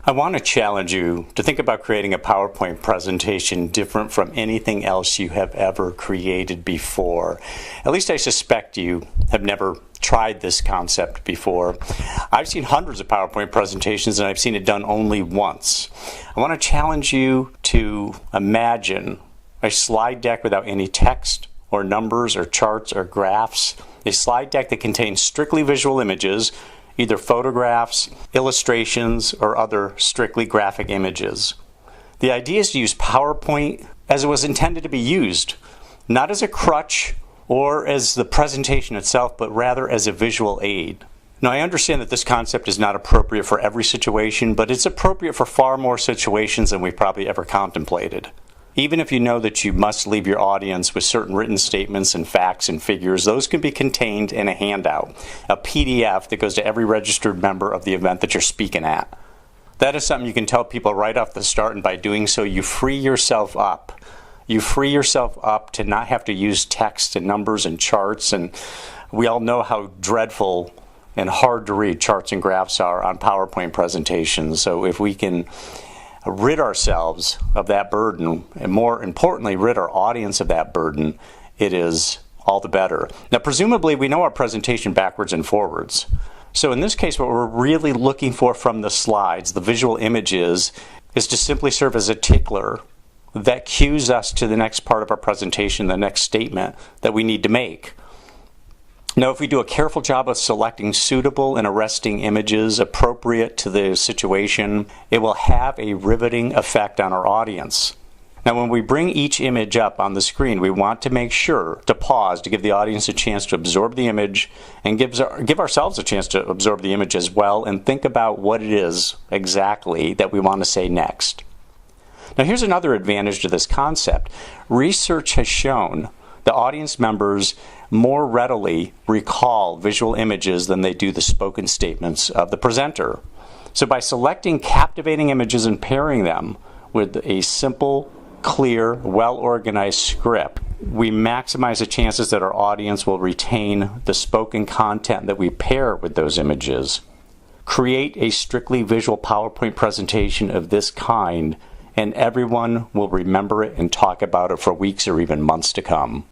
I want to challenge you to think about creating a PowerPoint presentation different from anything else you have ever created before. At least I suspect you have never tried this concept before. I've seen hundreds of PowerPoint presentations and I've seen it done only once. I want to challenge you to imagine a slide deck without any text or numbers or charts or graphs. A slide deck that contains strictly visual images, either photographs, illustrations, or other strictly graphic images. The idea is to use PowerPoint as it was intended to be used, not as a crutch or as the presentation itself, but rather as a visual aid. Now, I understand that this concept is not appropriate for every situation, but it's appropriate for far more situations than we've probably ever contemplated. Even if you know that you must leave your audience with certain written statements and facts and figures, those can be contained in a handout, a PDF that goes to every registered member of the event that you're speaking at. That is something you can tell people right off the start, and by doing so, you free yourself up. You free yourself up to not have to use text and numbers and charts, and we all know how dreadful and hard to read charts and graphs are on PowerPoint presentations. So if we can rid ourselves of that burden, and more importantly, rid our audience of that burden, it is all the better. Now, presumably, we know our presentation backwards and forwards. So in this case, what we're really looking for from the slides, the visual images, is to simply serve as a tickler that cues us to the next part of our presentation, the next statement that we need to make. Now, if we do a careful job of selecting suitable and arresting images appropriate to the situation, it will have a riveting effect on our audience. Now, when we bring each image up on the screen, we want to make sure to pause to give the audience a chance to absorb the image and give ourselves a chance to absorb the image as well and think about what it is exactly that we want to say next. Now, here's another advantage to this concept. Research has shown the audience members more readily recall visual images than they do the spoken statements of the presenter. So by selecting captivating images and pairing them with a simple, clear, well-organized script, we maximize the chances that our audience will retain the spoken content that we pair with those images. Create a strictly visual PowerPoint presentation of this kind, and everyone will remember it and talk about it for weeks or even months to come.